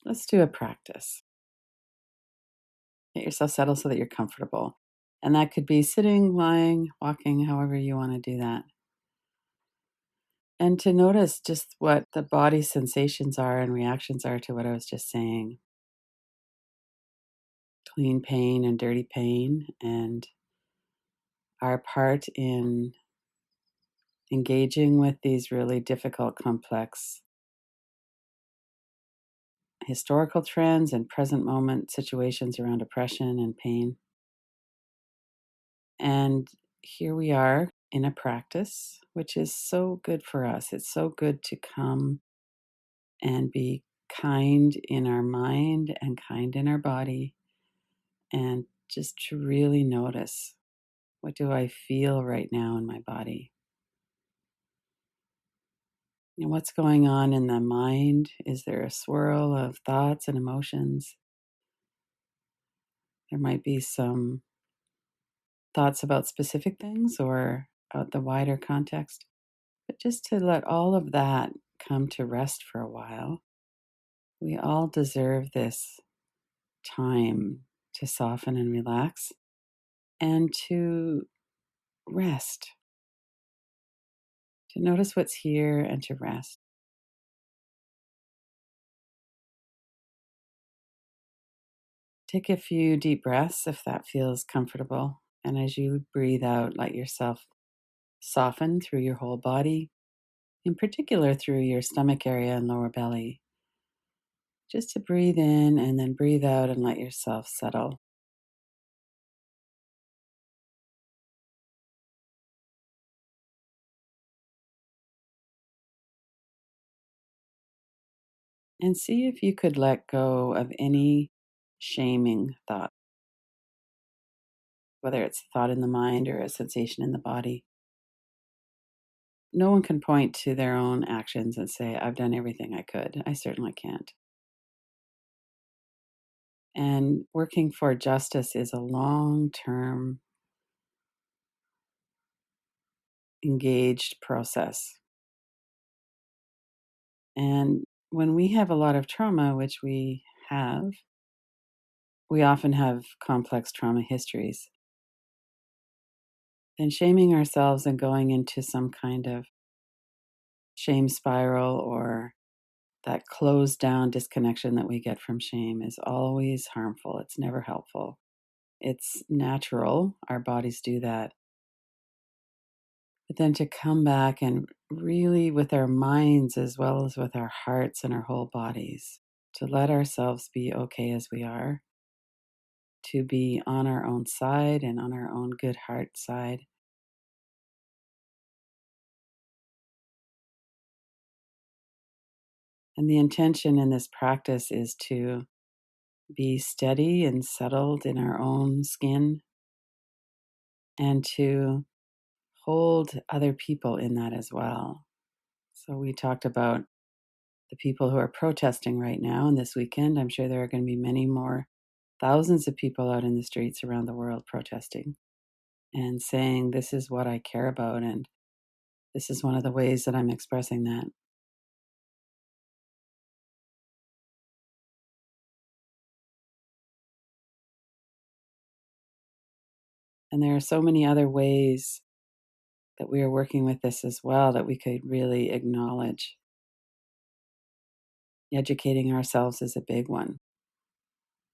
Let's do a practice. Get yourself settled so that you're comfortable. And that could be sitting, lying, walking, however you want to do that. And to notice just what the body sensations are and reactions are to what I was just saying. Clean pain and dirty pain, and our part in engaging with these really difficult, complex historical trends and present moment situations around depression and pain. And here we are in a practice, which is so good for us. It's so good to come and be kind in our mind and kind in our body, and just to really notice, what do I feel right now in my body? And what's going on in the mind? Is there a swirl of thoughts and emotions? There might be some thoughts about specific things or the wider context. But just to let all of that come to rest for a while. We all deserve this time to soften and relax and to rest, to notice what's here and to rest. Take a few deep breaths if that feels comfortable. And as you breathe out, let yourself soften through your whole body, in particular through your stomach area and lower belly. Just to breathe in and then breathe out and let yourself settle. And see if you could let go of any shaming thought, whether it's a thought in the mind or a sensation in the body. No one can point to their own actions and say, I've done everything I could. I certainly can't. And working for justice is a long term, engaged process. And when we have a lot of trauma, which we have, we often have complex trauma histories. Then shaming ourselves and going into some kind of shame spiral or that closed down disconnection that we get from shame is always harmful. It's never helpful. It's natural. Our bodies do that. But then to come back and really, with our minds as well as with our hearts and our whole bodies, to let ourselves be okay as we are, to be on our own side and on our own good heart side. And the intention in this practice is to be steady and settled in our own skin and to hold other people in that as well. So we talked about the people who are protesting right now and this weekend. I'm sure there are going to be many more thousands of people out in the streets around the world protesting and saying, this is what I care about. And this is one of the ways that I'm expressing that. And there are so many other ways that we are working with this as well that we could really acknowledge. Educating ourselves is a big one,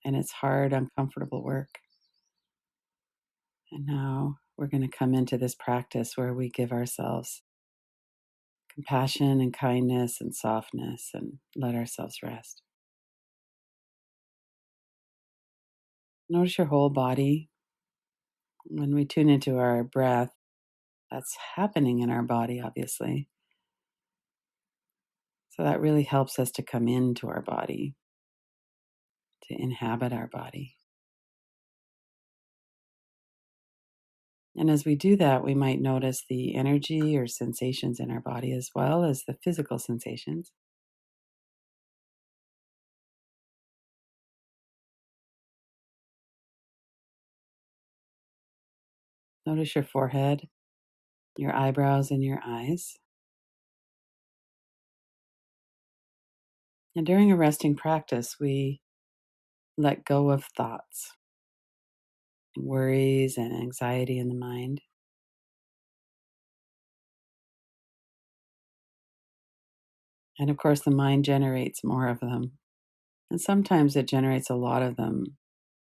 and it's hard, uncomfortable work. And now we're going to come into this practice where we give ourselves compassion and kindness and softness and let ourselves rest. Notice your whole body. When we tune into our breath, that's happening in our body, obviously. So that really helps us to come into our body, to inhabit our body. And as we do that, we might notice the energy or sensations in our body as well as the physical sensations. Notice your forehead, your eyebrows, and your eyes. And during a resting practice, we let go of thoughts, worries, and anxiety in the mind. And of course, the mind generates more of them. And sometimes it generates a lot of them.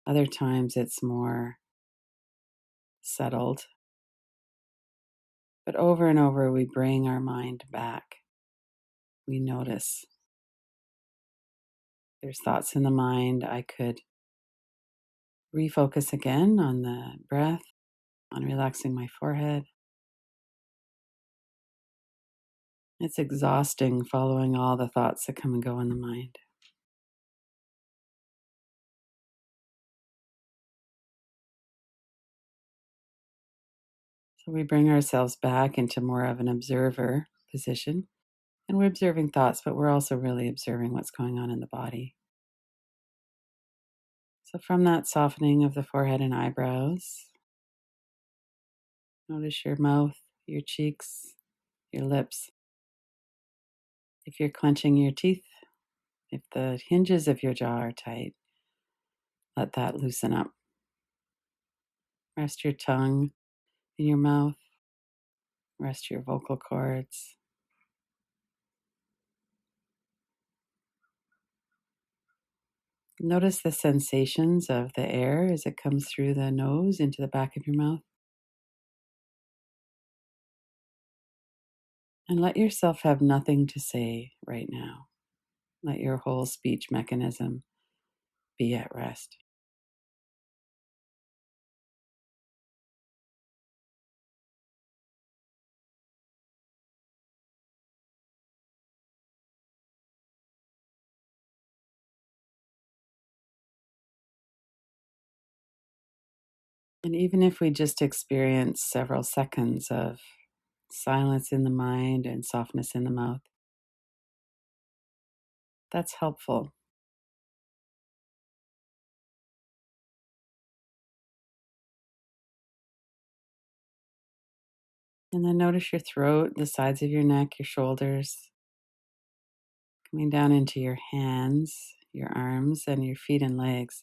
Other times it's more settled. But over and over, we bring our mind back. We notice there's thoughts in the mind. I could refocus again on the breath, on relaxing my forehead. It's exhausting following all the thoughts that come and go in the mind. So we bring ourselves back into more of an observer position. And we're observing thoughts, but we're also really observing what's going on in the body. So from that softening of the forehead and eyebrows, notice your mouth, your cheeks, your lips. If you're clenching your teeth, if the hinges of your jaw are tight, let that loosen up. Rest your tongue in your mouth. Rest your vocal cords. Notice the sensations of the air as it comes through the nose into the back of your mouth. And let yourself have nothing to say right now. Let your whole speech mechanism be at rest. And even if we just experience several seconds of silence in the mind and softness in the mouth, that's helpful. And then notice your throat, the sides of your neck, your shoulders, coming down into your hands, your arms, and your feet and legs.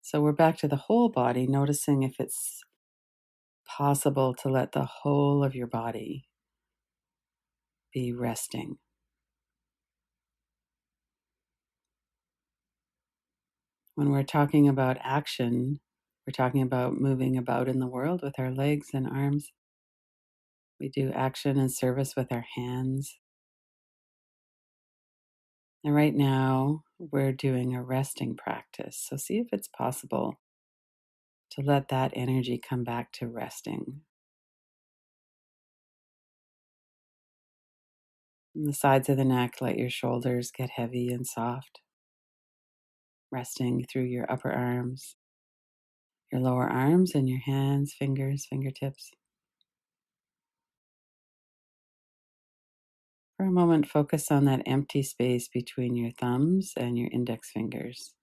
So we're back to the whole body, noticing if it's possible to let the whole of your body be resting. When we're talking about action, we're talking about moving about in the world with our legs and arms. We do action and service with our hands. And right now, we're doing a resting practice. So see if it's possible to let that energy come back to resting. On the sides of the neck, let your shoulders get heavy and soft, resting through your upper arms, your lower arms, and your hands, fingers, fingertips. For a moment, focus on that empty space between your thumbs and your index fingers.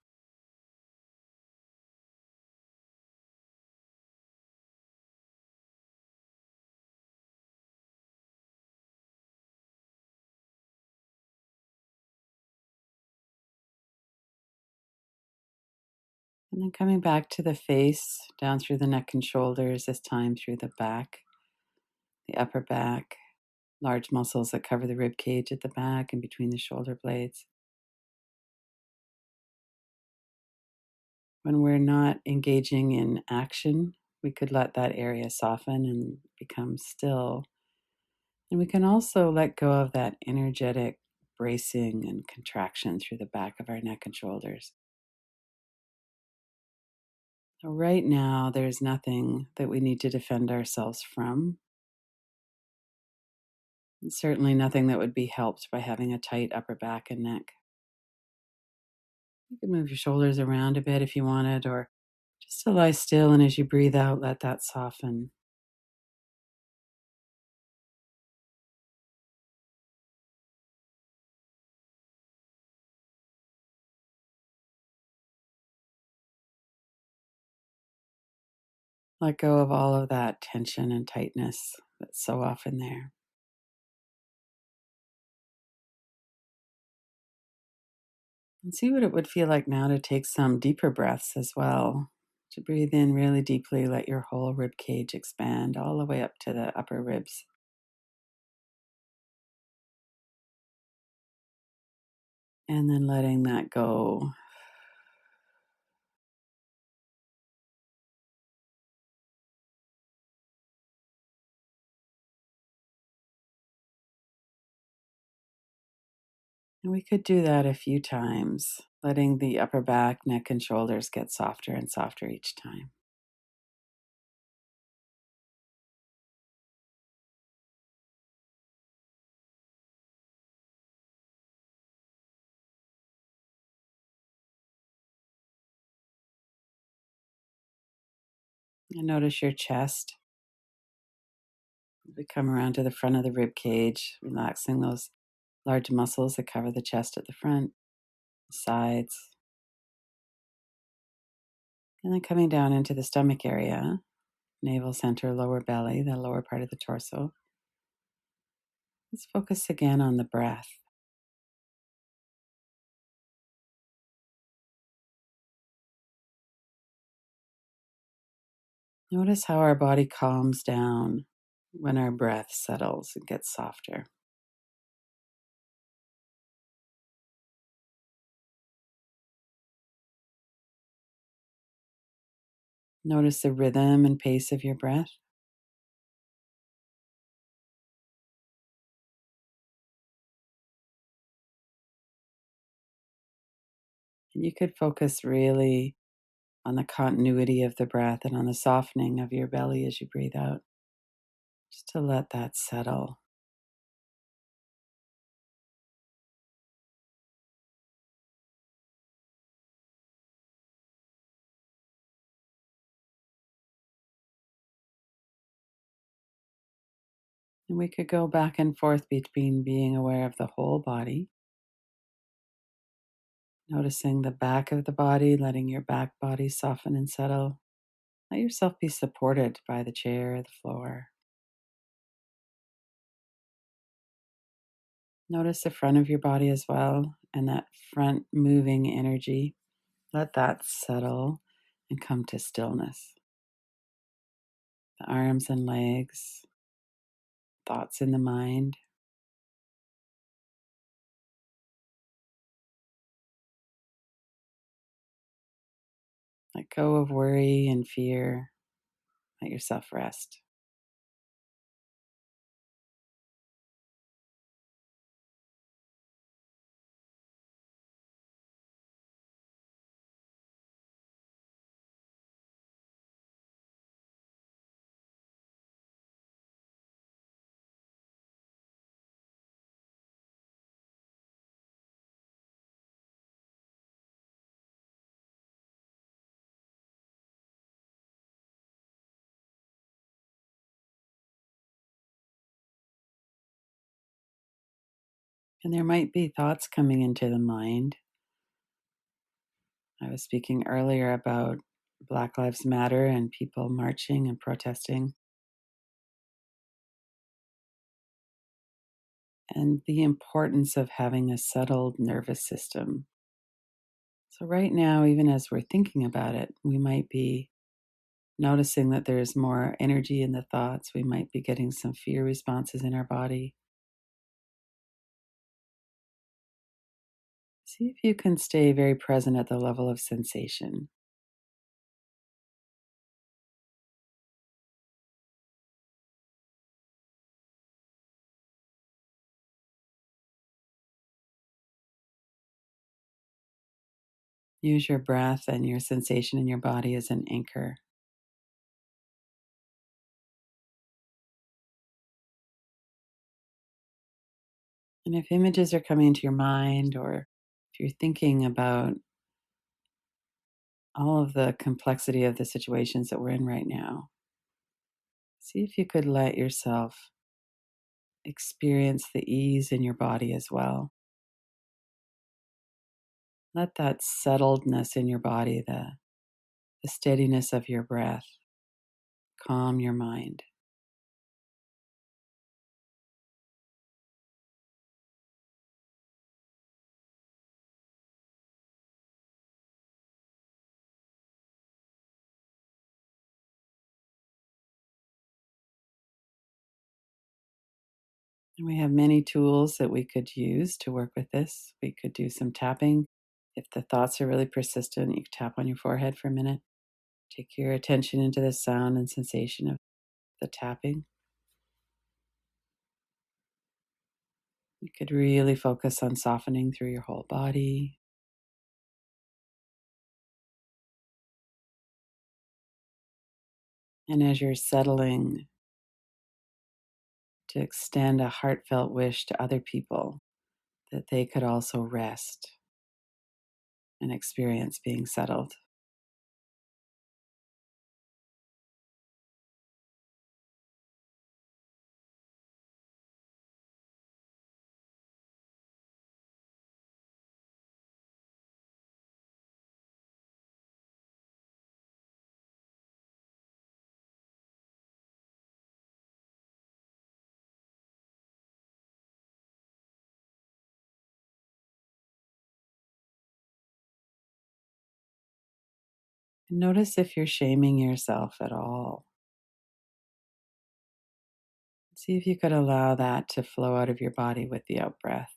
And then coming back to the face, down through the neck and shoulders, this time through the back, the upper back, large muscles that cover the rib cage at the back and between the shoulder blades. When we're not engaging in action, we could let that area soften and become still. And we can also let go of that energetic bracing and contraction through the back of our neck and shoulders. So right now, there's nothing that we need to defend ourselves from. And certainly nothing that would be helped by having a tight upper back and neck. You can move your shoulders around a bit if you wanted, or just to lie still, and as you breathe out, let that soften. Let go of all of that tension and tightness that's so often there. And see what it would feel like now to take some deeper breaths as well. To breathe in really deeply, let your whole rib cage expand all the way up to the upper ribs. And then letting that go. And we could do that a few times, letting the upper back, neck, and shoulders get softer and softer each time. And notice your chest. We come around to the front of the rib cage, relaxing those large muscles that cover the chest at the front, sides, and then coming down into the stomach area, navel center, lower belly, the lower part of the torso. Let's focus again on the breath. Notice how our body calms down when our breath settles and gets softer. Notice the rhythm and pace of your breath. And you could focus really on the continuity of the breath and on the softening of your belly as you breathe out, just to let that settle. And we could go back and forth between being aware of the whole body, noticing the back of the body, letting your back body soften and settle. Let yourself be supported by the chair, the floor. Notice the front of your body as well and that front moving energy. Let that settle and come to stillness. The arms and legs, thoughts in the mind. Let go of worry and fear. Let yourself rest. And there might be thoughts coming into the mind. I was speaking earlier about Black Lives Matter and people marching and protesting, and the importance of having a settled nervous system. So, right now, even as we're thinking about it, we might be noticing that there's more energy in the thoughts. We might be getting some fear responses in our body. See if you can stay very present at the level of sensation. Use your breath and your sensation in your body as an anchor. And if images are coming into your mind, or if you're thinking about all of the complexity of the situations that we're in right now, see if you could let yourself experience the ease in your body as well. Let that settledness in your body, the steadiness of your breath, calm your mind. And we have many tools that we could use to work with this. We could do some tapping. If the thoughts are really persistent, you could tap on your forehead for a minute. Take your attention into the sound and sensation of the tapping. You could really focus on softening through your whole body. And as you're settling, to extend a heartfelt wish to other people that they could also rest and experience being settled. And notice if you're shaming yourself at all. See if you could allow that to flow out of your body with the out breath.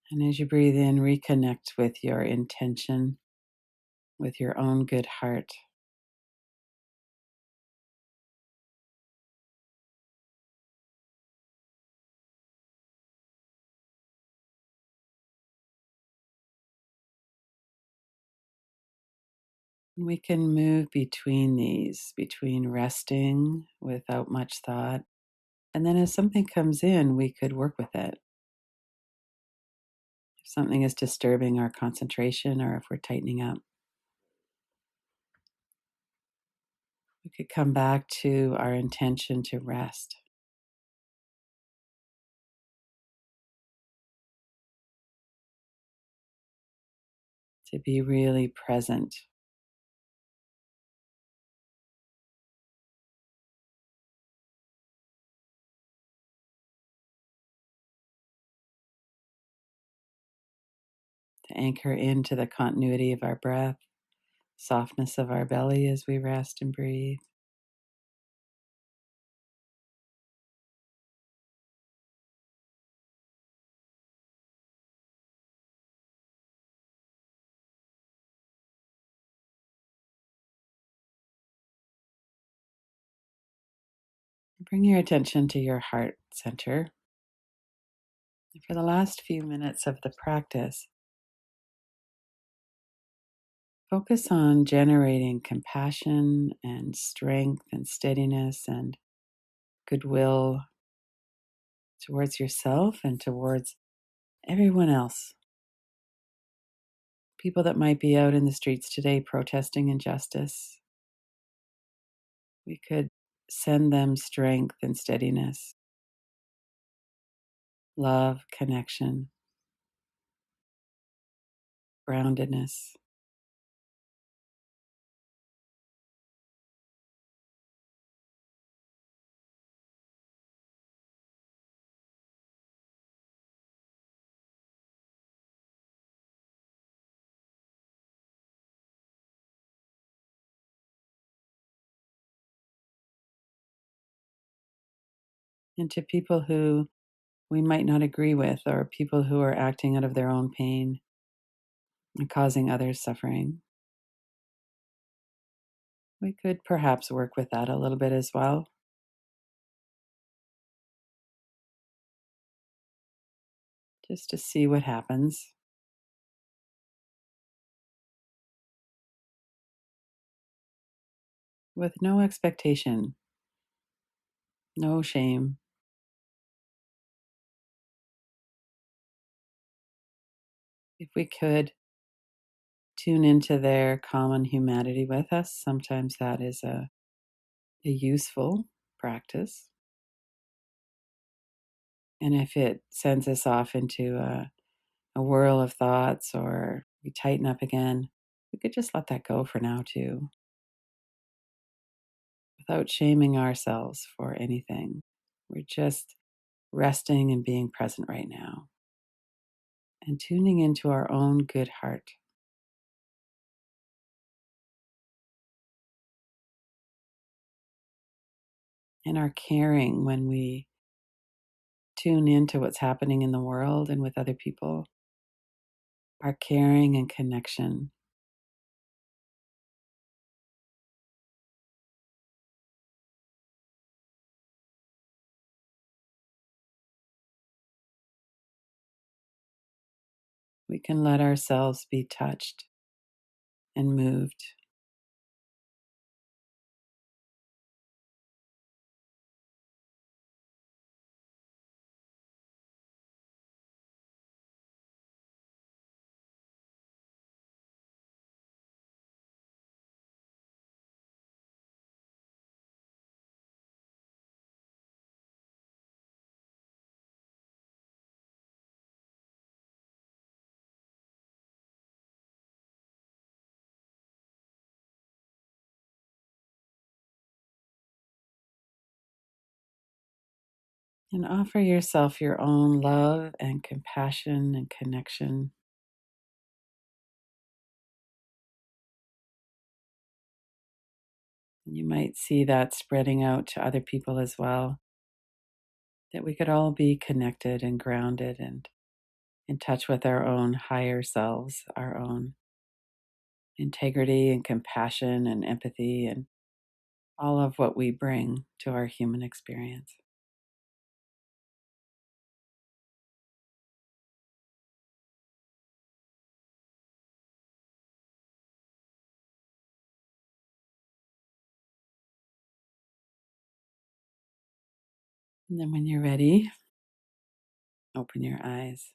And as you breathe in, reconnect with your intention, with your own good heart. And we can move between these, between resting without much thought. And then as something comes in, we could work with it. If something is disturbing our concentration or if we're tightening up, we could come back to our intention to rest, to be really present. To anchor into the continuity of our breath, softness of our belly as we rest and breathe. Bring your attention to your heart center. And for the last few minutes of the practice, focus on generating compassion and strength and steadiness and goodwill towards yourself and towards everyone else. People that might be out in the streets today protesting injustice, we could send them strength and steadiness, love, connection, groundedness. And to people who we might not agree with, or people who are acting out of their own pain and causing others suffering, we could perhaps work with that a little bit as well, just to see what happens with no expectation, no shame. If we could tune into their common humanity with us, sometimes that is a useful practice. And if it sends us off into a whirl of thoughts or we tighten up again, we could just let that go for now too, without shaming ourselves for anything. We're just resting and being present right now. and tuning into our own good heart and our caring when we tune into what's happening in the world and with other people, our caring and connection. We can let ourselves be touched and moved. And offer yourself your own love and compassion and connection. And you might see that spreading out to other people as well, that we could all be connected and grounded and in touch with our own higher selves, our own integrity and compassion and empathy and all of what we bring to our human experience. And then when you're ready, open your eyes.